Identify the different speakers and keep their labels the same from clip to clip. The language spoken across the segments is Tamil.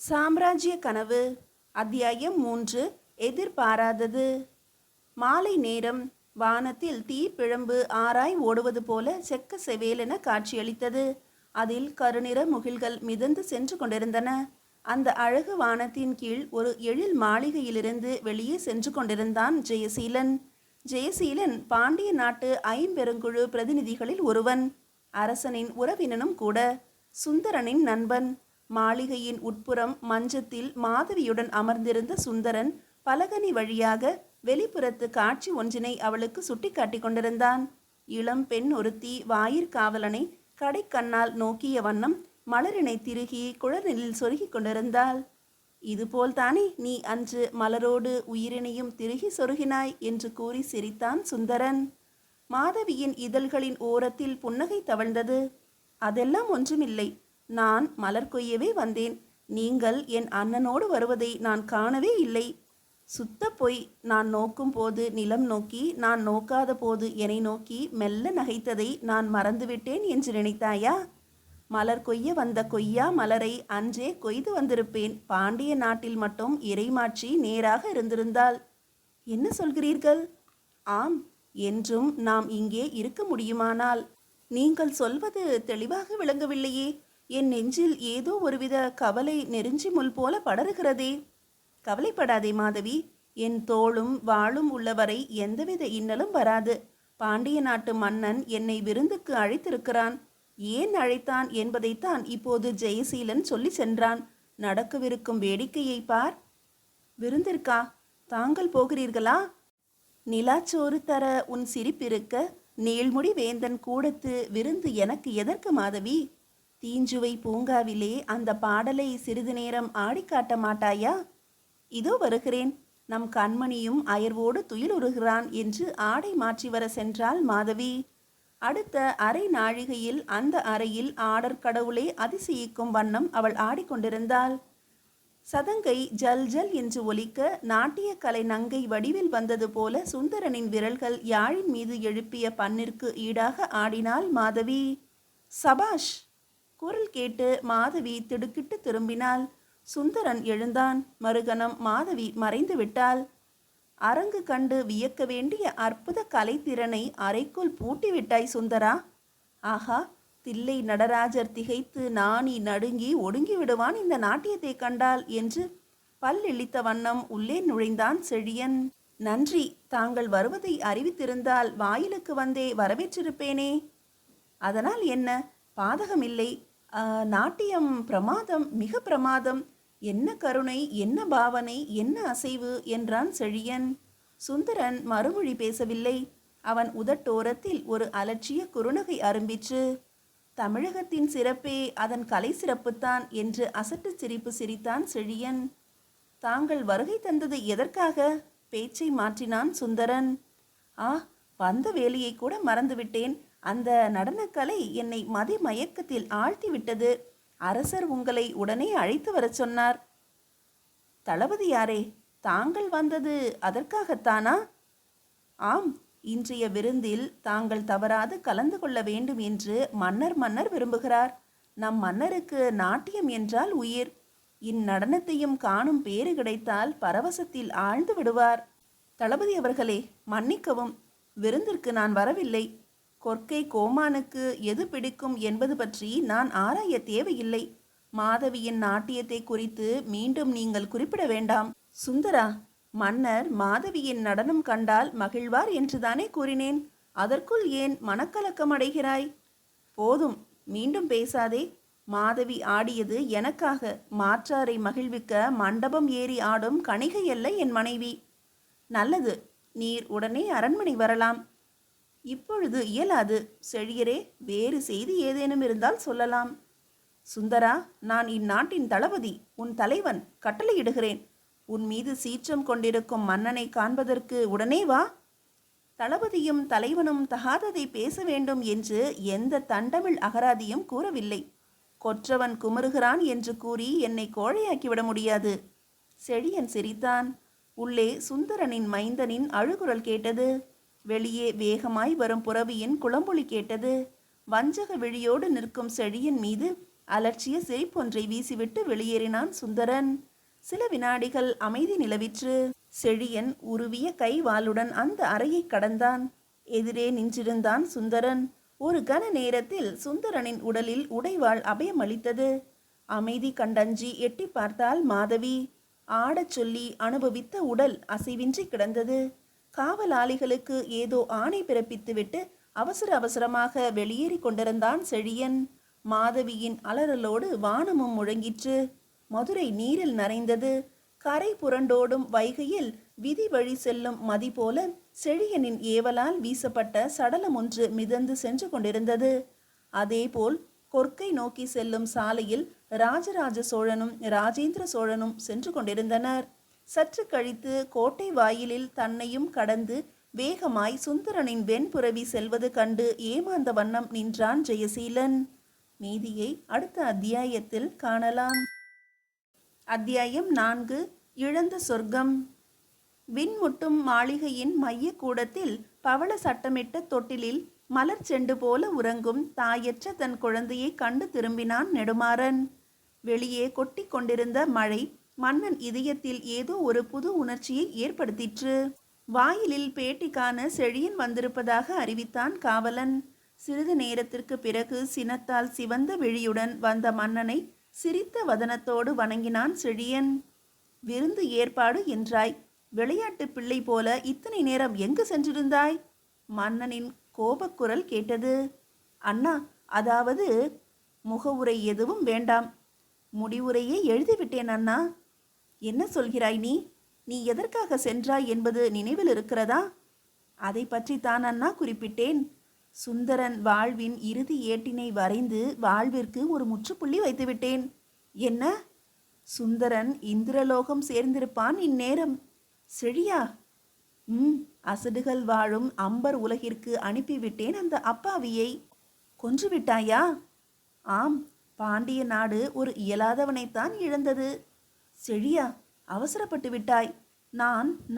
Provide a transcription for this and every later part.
Speaker 1: சாம்ராஜ்ய கனவு அத்தியாயம் 3. எதிர்பாராதது. மாலை நேரம். வானத்தில் தீப்பிழம்பு ஆராய் ஓடுவது போல செக்க செவேலென காட்சியளித்தது. அதில் கருநிற முகில்கள் மிதந்து சென்று கொண்டிருந்தன. அந்த அழகு வானத்தின் கீழ் ஒரு எழில் மாளிகையிலிருந்து வெளியே சென்று கொண்டிருந்தான் ஜெயசீலன். ஜெயசீலன் பாண்டிய நாட்டு ஐம்பெருங்குழு பிரதிநிதிகளில் ஒருவன். அரசனின் உறவினனும் கூட. சுந்தரனின் நண்பன். மாளிகையின் உட்புறம் மஞ்சத்தில் மாதவியுடன் அமர்ந்திருந்த சுந்தரன் பலகனி வழியாக வெளிப்புறத்து காட்சி ஒன்றினை அவளுக்கு சுட்டி காட்டி கொண்டிருந்தான். இளம் பெண் ஒருத்தி வாயிற்காவலனை கடைக்கண்ணால் நோக்கிய வண்ணம் மலரினை திருகி குழலில் சொருகி கொண்டிருந்தாள். இதுபோல்தானே நீ அன்று மலரோடு உயிரினையும் திருகி சொருகினாய் என்று கூறி சிரித்தான் சுந்தரன். மாதவியின் இதழ்களின் ஓரத்தில் புன்னகை தவழ்ந்தது. அதெல்லாம் ஒன்றுமில்லை. நான் மலர் கொய்யவே வந்தேன். நீங்கள் என் அண்ணனோடு வருவதை நான் காணவே இல்லை. சுத்த பொய். நான் நோக்கும் போது நிலம் நோக்கி, நான் நோக்காத போது என்னை நோக்கி மெல்ல நகைத்ததை நான் மறந்துவிட்டேன் என்று நினைத்தாயா? மலர் கொய்ய வந்த கொய்யா மலரை அன்றே கொய்து வந்திருப்பேன். பாண்டிய நாட்டில் மட்டும் இறைமாட்சி நேராக இருந்திருந்தால். என்ன சொல்கிறீர்கள்? ஆம், என்றும் நாம் இங்கே இருக்க முடியுமானால். நீங்கள் சொல்வது தெளிவாக விளங்கவில்லையே. என் நெஞ்சில் ஏதோ ஒருவித கவலை நெருஞ்சி முள் போல படருகிறதே. கவலைப்படாதே மாதவி. என் தோளும் வாளும் உள்ளவரை எந்தவித இன்னலும் வராது. பாண்டிய நாட்டு மன்னன் என்னை விருந்துக்கு அழைத்திருக்கிறான். ஏன் அழைத்தான் என்பதைத்தான் இப்போது ஜெயசீலன் சொல்லி சென்றான். நடக்கவிருக்கும் வேடிக்கையை பார். விருந்திற்கா? தாங்கள் போகிறீர்களா? நிலாச்சோறு தர உன் சிரிப்பிருக்க நீள்முடி வேந்தன் கூடத்து விருந்து எனக்கு எதற்கு மாதவி? தீஞ்சுவை பூங்காவிலே அந்த பாடலை சிறிது நேரம் ஆடிக்காட்ட மாட்டாயா? இதோ வருகிறேன். நம் கண்மணியும் அயர்வோடு துயிலுறுகிறான் என்று ஆடை மாற்றி வர சென்றாள் மாதவி. அடுத்த அரை நாழிகையில் அந்த அறையில் ஆடற் கடவுளை அதிசயிக்கும் வண்ணம் அவள் ஆடிக்கொண்டிருந்தாள். சதங்கை ஜல் ஜல் என்று ஒலிக்க நாட்டிய கலை நங்கை வடிவில் வந்தது போல சுந்தரனின் விரல்கள் யாழின் மீது எழுப்பிய பண்ணிற்கு ஈடாக ஆடினாள் மாதவி. சபாஷ்! குரல் கேட்டு மாதவி திடுக்கிட்டு திரும்பினாள். சுந்தரன் எழுந்தான். மறுகணம் மாதவி மறைந்து விட்டாள். அரங்கு கண்டு வியக்க வேண்டிய அற்புத கலைத்திறனை அறைக்குள் பூட்டிவிட்டாய் சுந்தரா. ஆஹா! தில்லை நடராஜர் திகைத்து நாணி நடுங்கி ஒடுங்கி விடுவான் இந்த நாட்டியத்தை கண்டால் என்று பல்லிழித்த வண்ணம் உள்ளே நுழைந்தான் செழியன். நன்றி. தாங்கள் வருவதை அறிவித்திருந்தால் வாயிலுக்கு வந்தே வரவேற்றிருப்பேனே. அதனால் என்ன? பாதகமில்லை. நாட்டியம் பிரமாதம், மிக பிரமாதம். என்ன கருணை, என்ன பாவனை, என்ன அசைவு என்றான் செழியன். சுந்தரன் மறுமொழி பேசவில்லை. அவன் உதட்டோரத்தில் ஒரு அலட்சிய குறுநகை அரும்பிற்று. தமிழகத்தின் சிறப்பே அதன் கலை சிறப்புத்தான் என்று அசட்டு சிரிப்பு சிரித்தான் செழியன். தாங்கள் வருகை தந்தது எதற்காக? பேச்சை மாற்றினான் சுந்தரன். வந்த வேலையை கூட மறந்துவிட்டேன். அந்த நடனக்கலை என்னை மதி மயக்கத்தில் ஆழ்த்தி விட்டது. அரசர் உங்களை உடனே அழைத்து வர சொன்னார். தளபதி யாரே? தாங்கள் வந்தது அதற்காகத்தானா? ஆம், இன்றைய விருந்தில் தாங்கள் தவறாது கலந்து கொள்ள வேண்டும் என்று மன்னர் விரும்புகிறார். நம் மன்னருக்கு நாட்டியம் என்றால் உயிர். இந்நடனத்தையும் காணும் பேறு கிடைத்தால் பரவசத்தில் ஆழ்ந்து விடுவார். தளபதி அவர்களே, மன்னிக்கவும். விருந்திற்கு நான் வரவில்லை. கொற்கை கோமானுக்கு எது பிடிக்கும் என்பது பற்றி நான் ஆராய தேவையில்லை. மாதவியின் நாட்டியத்தை குறித்து மீண்டும் நீங்கள் குறிப்பிட வேண்டாம். சுந்தரா, மன்னர் மாதவியின் நடனம் கண்டால் மகிழ்வார் என்றுதானே கூறினேன். அதற்குள் ஏன் மனக்கலக்கம் அடைகிறாய்? போதும், மீண்டும் பேசாதே. மாதவி ஆடியது எனக்காக. மாற்றாரை மகிழ்விக்க மண்டபம் ஏறி ஆடும் கணிகை அல்ல என் மனைவி. நல்லது, நீர் உடனே அரண்மனை வரலாம். இப்பொழுது இயலாது. செழியரே, வேறு செய்தி ஏதேனும் இருந்தால் சொல்லலாம். சுந்தரா, நான் இந்நாட்டின் தளபதி, உன் தலைவன். கட்டளையிடுகிறேன். உன் மீது சீற்றம் கொண்டிருக்கும் மன்னனை காண்பதற்கு உடனே வா. தளபதியும் தலைவனும் தகாததை பேச வேண்டும் என்று எந்த தண்டமிழ் அகராதியும் கூறவில்லை. கொற்றவன் குமருகிறான் என்று கூறி என்னை கோழையாக்கிவிட முடியாது. செழியன் சிரித்தான். உள்ளே சுந்தரனின் மைந்தனின் அழுகுரல் கேட்டது. வெளியே வேகமாய் வரும் புறவியின் குளம்பொலி கேட்டது. வஞ்சக விழியோடு நிற்கும் செழியன் மீது அலட்சிய சிரிப்பொன்றை வீசிவிட்டு வெளியேறினான் சுந்தரன். சில வினாடிகள் அமைதி நிலவிற்று. செழியன் உருவிய கைவாளுடன் அந்த அறையை கடந்தான். எதிரே நின்றிருந்தான் சுந்தரன். ஒரு கன நேரத்தில் சுந்தரனின் உடலில் உடைவாள் அபயமளித்தது. அமைதி கண்டஞ்சி எட்டி பார்த்தாள் மாதவி. ஆடச் சொல்லி அனுபவித்த உடல் அசைவின்றி கிடந்தது. காவலாளிகளுக்கு ஏதோ ஆணை பிறப்பித்துவிட்டு அவசர அவசரமாக வெளியேறி கொண்டிருந்தான் செழியன். மாதவியின் அலறலோடு வானமும் முழங்கிற்று. மதுரை நீரில் நனைந்தது. கரை புரண்டோடும் வைகையில் விதி வழி செல்லும் மதி போல செழியனின் ஏவலால் வீசப்பட்ட சடலம் ஒன்று மிதந்து சென்று கொண்டிருந்தது. அதேபோல் கொற்கை நோக்கி செல்லும் சாலையில் ராஜராஜ சோழனும் ராஜேந்திர சோழனும் சென்று கொண்டிருந்தனர். சற்று கழித்து கோட்டை வாயிலில் தன்னையும் கடந்து வேகமாய் சுந்தரனின் வெண்புரவி செல்வது கண்டு ஏமாந்த வண்ணம் நின்றான் ஜெயசீலன். மீதியை அடுத்த அத்தியாயத்தில் காணலாம். அத்தியாயம் 4. இழந்த சொர்க்கம். விண்முட்டும் மாளிகையின் மைய கூடத்தில் பவள சட்டமிட்ட தொட்டிலில் மலர் செண்டு போல உறங்கும் தாயற்ற தன் குழந்தையை கண்டு திரும்பினான் நெடுமாறன். வெளியே கொட்டி கொண்டிருந்த மழை மன்னன் இதயத்தில் ஏதோ ஒரு புது உணர்ச்சியை ஏற்படுத்திற்று. வாயிலில் பேட்டிக்கான செழியன் வந்திருப்பதாக அறிவித்தான் காவலன். சிறிது நேரத்திற்கு பிறகு சினத்தால் சிவந்த விழியுடன் வந்த மன்னனை சிரித்த வதனத்தோடு வணங்கினான் செழியன். விருந்து ஏற்பாடு என்றாய். விளையாட்டு பிள்ளை போல இத்தனை நேரம் எங்கு சென்றிருந்தாய்? மன்னனின் கோபக்குரல் கேட்டது. அண்ணா, அதாவது முகவுரை எதுவும் வேண்டாம். முடிவுரையே எழுதிவிட்டேன் அண்ணா. என்ன சொல்கிறாய் நீ? நீ எதற்காக சென்றாய் என்பது நினைவில் இருக்கிறதா? அதை பற்றி தான் அண்ணா குறிப்பிட்டேன். சுந்தரன் வாழ்வின் இறுதி ஏட்டினை வரைந்து வாழ்விற்கு ஒரு முற்றுப்புள்ளி வைத்துவிட்டேன். என்ன? சுந்தரன் இந்திரலோகம் சேர்ந்திருப்பான் இந்நேரம். செழியா? அசடுகள் வாழும் அம்பர் உலகிற்கு அனுப்பிவிட்டேன் அந்த அப்பாவியை. கொன்றுவிட்டாயா? ஆம், பாண்டிய நாடு ஒரு இயலாதவனைத்தான் இழந்தது. செழியா, அவசரப்பட்டு விட்டாய்.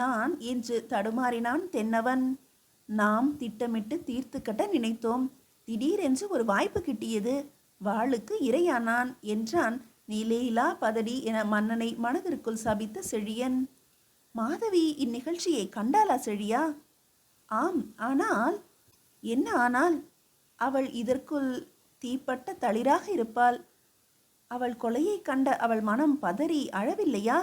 Speaker 1: நான் என்று தடுமாறினான் தென்னவன். நாம் திட்டமிட்டு தீர்த்து கட்ட நினைத்தோம். திடீரென்று ஒரு வாய்ப்பு கிட்டியது. வாளுக்கு இரையானான் என்றான் நிலேலா பதடி என மன்னனை மனதிற்குள் சபித்த செழியன். மாதவி இந்நிகழ்ச்சியை கண்டாளா செழியா? ஆம், ஆனால் என்ன ஆனால்? அவள் இதற்குள் தீப்பட்ட தளிராக இருப்பாள். அவள் கொலையை கண்ட அவள் மனம் பதறி அழவில்லையா?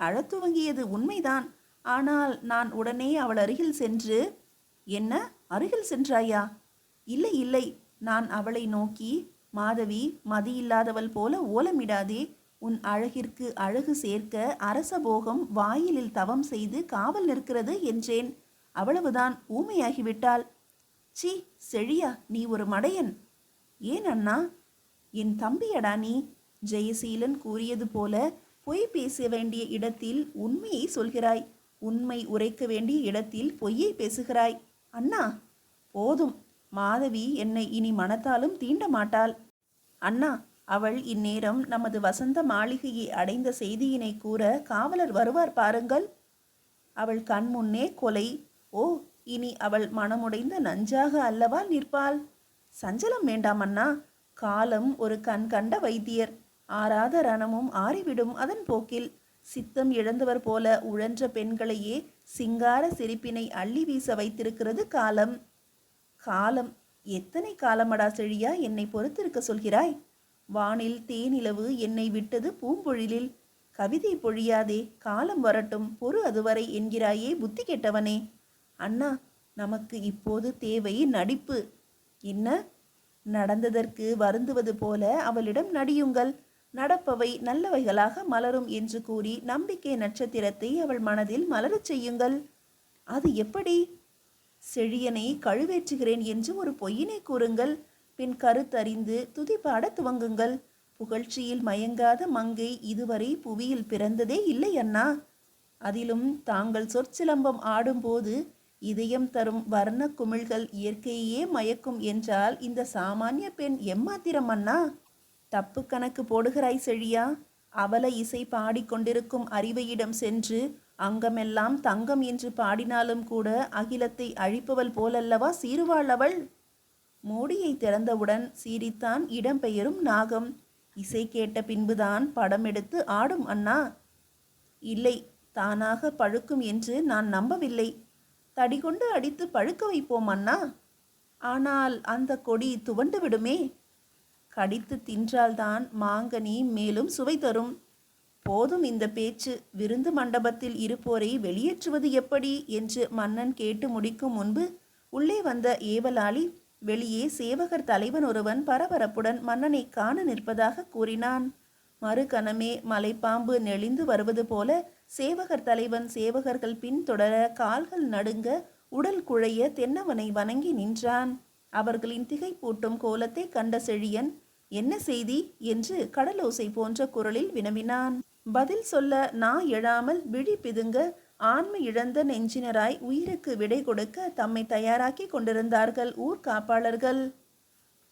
Speaker 1: அழத் துவங்கியது உண்மைதான். ஆனால் நான் உடனே அவள் அருகில் சென்று. என்ன, அருகில் சென்றாயா? இல்லை இல்லை, நான் அவளை நோக்கி, மாதவி, மதியில்லாதவள் போல ஓலமிடாதே. உன் அழகிற்கு அழகு சேர்க்க அரசபோகம் வாயிலில் தவம் செய்து காவல் நிற்கிறது என்றேன். அவ்வளவுதான், ஊமையாகிவிட்டாள். சி செழியா, நீ ஒரு மடையன். ஏன் அண்ணா? என் தம்பியடா நீ. ஜெயசீலன் கூறியது போல பொய் பேச வேண்டிய இடத்தில் உண்மையை சொல்கிறாய். உண்மை உரைக்க வேண்டிய இடத்தில் பொய்யை பேசுகிறாய். அண்ணா, போதும். மாதவி என்னை இனி மனத்தாலும் தீண்ட மாட்டாள். அண்ணா, அவள் இந்நேரம் நமது வசந்த மாளிகையை அடைந்த செய்தியினை கூற காவலர் வருவார் பாருங்கள். அவள் கண் முன்னே கொலை. ஓ, இனி அவள் மனமுடைந்த நஞ்சாக அல்லவா நிற்பாள்? சஞ்சலம் வேண்டாம் அண்ணா. காலம் ஒரு கண் கண்ட வைத்தியர். ஆறாத ரணமும் ஆறிவிடும் அதன் போக்கில். சித்தம் இழந்தவர் போல உழன்ற பெண்களையே சிங்கார சிரிப்பினை அள்ளி வீச வைத்திருக்கிறது காலம். காலம்? எத்தனை காலமடா செழியா என்னை பொறுத்திருக்க சொல்கிறாய்? வானில் தேனிலவு என்னை விட்டது பூம்பொழிலில். கவிதை பொழியாதே, காலம் வரட்டும், பொறு அதுவரை என்கிறாயே புத்தி கெட்டவனே. அண்ணா, நமக்கு இப்போது தேவை நடிப்பு. என்ன? நடந்ததற்கு வருந்துவது போல அவளிடம் நடியுங்கள். நடப்பவை நல்லவைகளாக மலரும் என்று கூறி நம்பிக்கை நட்சத்திரத்தை அவள் மனதில் மலரச் செய்யுங்கள். அது எப்படி? செழியனை கழுவேற்றுகிறேன் என்று ஒரு பொய்யினை கூறுங்கள். பின் கருத்தறிந்து துதிபாட துவங்குங்கள். புகழ்ச்சியில் மயங்காத மங்கை இதுவரை புவியில் பிறந்ததே இல்லை அண்ணா. அதிலும் தாங்கள் சொற்சிலம்பம் ஆடும்போது இதயம் தரும் வர்ண குமிழ்கள் இயற்கையே மயக்கும் என்றால் இந்த சாமானிய பெண் எம்மாத்திரம் அண்ணா? தப்பு கணக்கு போடுகிறாய் செழியா. அவல இசை பாடிக்கொண்டிருக்கும் அறிவையிடம் சென்று அங்கமெல்லாம் தங்கம் என்று பாடினாலும் கூட அகிலத்தை அழிப்பவள் போலல்லவா சீருவாள் அவள். மூடியை திறந்தவுடன் சீரித்தான் இடம்பெயரும் நாகம். இசை கேட்ட பின்புதான் படம் எடுத்து ஆடும் அண்ணா. இல்லை, தானாக பழுக்கும் என்று நான் நம்பவில்லை. தடிகொண்டு அடித்து பழுக்க வைப்போம் அண்ணா. ஆனால் அந்த கொடி துவண்டு விடுமே. கடித்து தின்றால்தான் மாங்கனி மேலும் சுவை தரும். போதும் இந்த பேச்சு. விருந்து மண்டபத்தில் இருப்போரை வெளியேற்றுவது எப்படி என்று மன்னன் கேட்டு முடிக்கும் முன்பு உள்ளே வந்த ஏவலாளி வெளியே சேவகர் தலைவன் ஒருவன் பரபரப்புடன் மன்னனை காண நிற்பதாக கூறினான். மறுகணமே மலைப்பாம்பு நெளிந்து வருவது போல சேவகர் தலைவன் சேவகர்கள் பின்தொடர கால்கள் நடுங்க உடல் குழைய தென்னவனை வணங்கி நின்றான். அவர்களின் திகைப்பூட்டும் கோலத்தை கண்ட செழியன், என்ன செய்தி என்று கடலோசை போன்ற குரலில் வினவினான். பதில் சொல்ல நா எழாமல் விழி பிதுங்க ஆண்மை இழந்த நெஞ்சினராய் உயிருக்கு விடை கொடுக்க தம்மை தயாராக்கி கொண்டிருந்தார்கள் ஊர் காப்பாளர்கள்.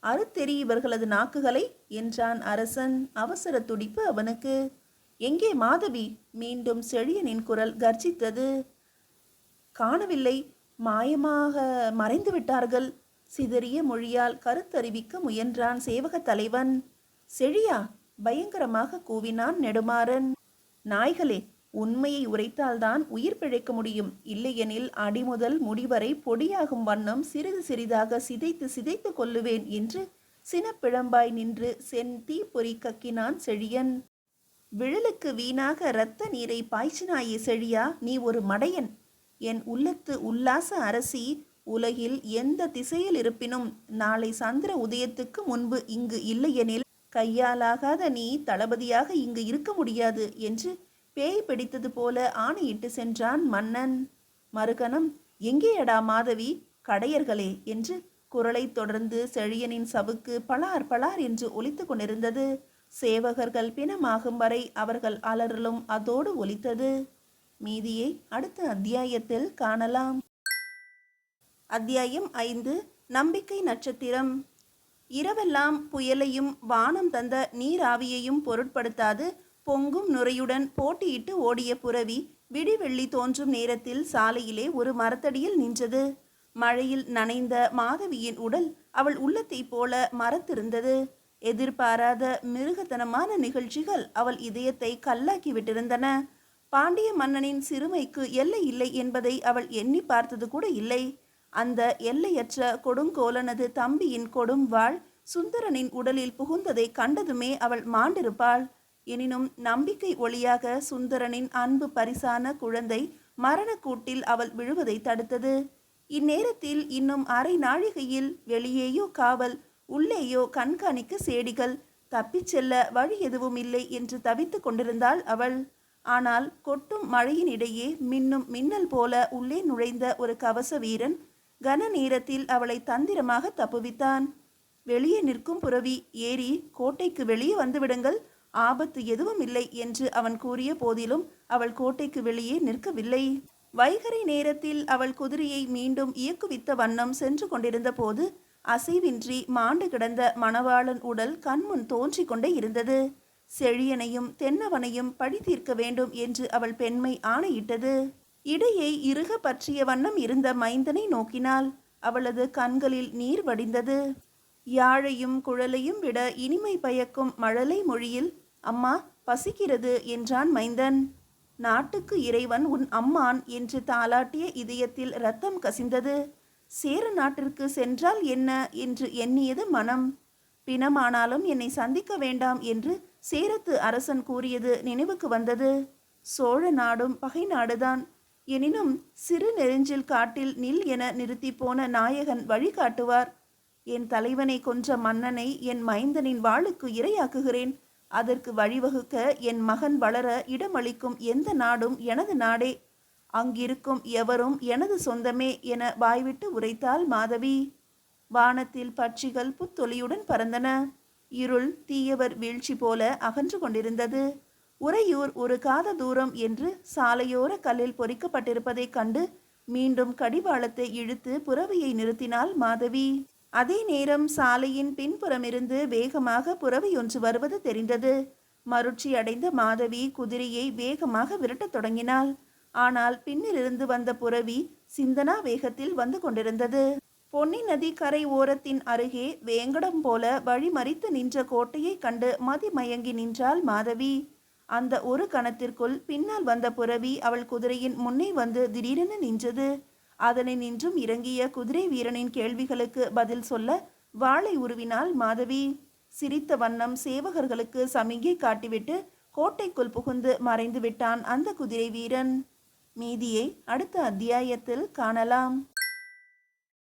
Speaker 1: அறுத்தெறி இவர்களது நாக்குகளை என்றான் அரசன். அவசர துடிப்பு அவனுக்கு. எங்கே மாதவி? மீண்டும் செழியனின் குரல் கர்ஜித்தது. காணவில்லை, மாயமாக மறைந்து விட்டார்கள். சிதறிய மொழியால் கருத்தறிவிக்க முயன்றான் சேவக தலைவன். செழியா? பயங்கரமாக கூவினான் நெடுமாறன். நாய்களே, உண்மையை உரைத்தால்தான் உயிர் பிழைக்க முடியும். இல்லையெனில் அடிமுதல் முடிவரை பொடியாகும் வண்ணம் சிறிது சிறிதாக சிதைத்து சிதைத்து கொல்லுவேன் என்று சினப்பிழம்பாய் நின்று செந்தீ பொறி கக்கினான் செழியன். விழலுக்கு வீணாக இரத்த நீரை பாய்ச்சினாயே செழியா, நீ ஒரு மடையன். என் உள்ளத்து உல்லாச அரசி, உலகில் எந்த திசையில் இருப்பினும் நாளை சந்திர உதயத்துக்கு முன்பு இங்கு இல்லையெனில் கையாலாகாத நீ தளபதியாக இங்கு இருக்க முடியாது என்று பேய் பிடித்தது போல ஆணையிட்டு சென்றான் மன்னன். மறுகணம், எங்கேயடா மாதவி, கடையர்களே என்று குரலை தொடர்ந்து செழியனின் சவுக்கு பலார் பலார் என்று ஒலித்து கொண்டிருந்தது. சேவகர்கள் பிணமாகும் வரை அவர்கள் அலறலும் அதோடு ஒலித்தது. மீதியை அடுத்த அத்தியாயத்தில் காணலாம். அத்தியாயம் 5. நம்பிக்கை நட்சத்திரம். இரவெல்லாம் புயலையும் வானம் தந்த நீராவியையும் பொருட்படுத்தாது பொங்கும் நுரையுடன் போட்டியிட்டு ஓடிய புரவி விடிவெள்ளி தோன்றும் நேரத்தில் சாலையிலே ஒரு மரத்தடியில் நின்றது. மழையில் நனைந்த மாதவியின் உடல் அவள் உள்ளத்தை போல மரத்திருந்தது. எதிர்பாராத மிருகத்தனமான நிகழ்ச்சிகள் அவள் இதயத்தை கல்லாக்கி விட்டிருந்தன. பாண்டிய மன்னனின் சிறுமைக்கு எல்லை இல்லை என்பதை அவள் எண்ணி பார்த்தது கூட இல்லை. அந்த எல்லையற்ற கொடுங்கோலனது தம்பியின் கொடும் வாழ் சுந்தரனின் உடலில் புகுந்ததை கண்டதுமே அவள் மாண்டிருப்பாள். எனினும் நம்பிக்கை ஒளியாக சுந்தரனின் அன்பு பரிசான குழந்தை மரணக்கூட்டில் அவள் விழுவதை தடுத்தது. இந்நேரத்தில் இன்னும் அரை நாழிகையில் வெளியேயோ காவல், உள்ளேயோ கண்காணிக்க சேடிகள், தப்பிச் செல்ல வழி எதுவும் இல்லை என்று தவித்து கொண்டிருந்தாள் அவள். ஆனால் கொட்டும் மழையினிடையே மின்னும் மின்னல் போல உள்ளே நுழைந்த ஒரு கவச வீரன் கன நேரத்தில் அவளை தந்திரமாக தப்புவித்தான். வெளியே நிற்கும் புரவி, ஏறி கோட்டைக்கு வெளியே வந்துவிடுங்கள், ஆபத்து எதுவும் இல்லை என்று அவன் கூறிய போதிலும் அவள் கோட்டைக்கு வெளியே நிற்கவில்லை. வைகறை நேரத்தில் அவள் குதிரையை மீண்டும் இயக்குவித்த வண்ணம் சென்று கொண்டிருந்த போது அசைவின்றி மாண்டு கிடந்த மணவாளன் உடல் கண்முன் தோன்றி கொண்டே இருந்தது. செழியனையும் தென்னவனையும் பழி தீர்க்க வேண்டும் என்று அவள் பெண்மை ஆணையிட்டது. இடையை இறுக பற்றிய வண்ணம் இருந்த மைந்தனை நோக்கினாள். அவளது கண்களில் நீர் வடிந்தது. யாழையும் குழலையும் விட இனிமை பயக்கும் மழலை மொழியில், அம்மா பசிக்கிறது என்றான் மைந்தன். நாட்டுக்கு இறைவன் உன் அம்மான் என்று தாலாட்டிய இதயத்தில் இரத்தம் கசிந்தது. சேர நாட்டிற்கு சென்றால் என்ன என்று எண்ணியது மனம். பிணமானாலும் என்னை சந்திக்க வேண்டாம் என்று சேரத்து அரசன் கூறியது நினைவுக்கு வந்தது. சோழ நாடும் பகை நாடுதான். எனினும் சிறு நெருஞ்சில் காட்டில் நில் என நிறுத்தி போன நாயகன் வழிகாட்டுவார். என் தலைவனை கொன்ற மன்னனை என் மைந்தனின் வாளுக்கு இரையாக்குகிறேன். அதற்கு வழிவகுக்க என் மகன் வளர இடமளிக்கும் எந்த நாடும் எனது நாடே. அங்கிருக்கும் எவரும் எனது சொந்தமே என வாய்விட்டு உரைத்தாள் மாதவி. வானத்தில் பட்சிகள் புத்தொலியுடன் பறந்தன. இருள் தீயவர் வீழ்ச்சி போல அகன்று கொண்டிருந்தது. உறையூர் ஒரு காத தூரம் என்று சாலையோர கல்லில் பொறிக்கப்பட்டிருப்பதைக் கண்டு மீண்டும் கடிவாளத்தை இழுத்து புறவியை நிறுத்தினாள் மாதவி. அதே நேரம் சாலையின் பின்புறமிருந்து வேகமாக புறவி ஒன்று வருவது தெரிந்தது. மருட்சி அடைந்த மாதவி குதிரையை வேகமாக விரட்டத் தொடங்கினாள். ஆனால் பின்னிலிருந்து வந்த புறவி சிந்தனா வேகத்தில் வந்து கொண்டிருந்தது. பொன்னி நதி கரை ஓரத்தின் அருகே வேங்கடம் போல வழிமறித்து நின்ற கோட்டையை கண்டு மதிமயங்கி நின்றாள் மாதவி. அந்த ஒரு கணத்திற்குள் பின்னால் வந்த புரவி அவள் குதிரையின் முன்னே வந்து திடீரென நின்றது. அதனை நின்றும் இறங்கிய குதிரை வீரனின் கேள்விகளுக்கு பதில் சொல்ல வாளை உருவினாள் மாதவி. சிரித்த வண்ணம் சேவகர்களுக்கு சமிகை காட்டிவிட்டு கோட்டைக்குள் புகுந்து மறைந்து விட்டான் அந்த குதிரை வீரன். மீதியை அடுத்த அத்தியாயத்தில் காணலாம்.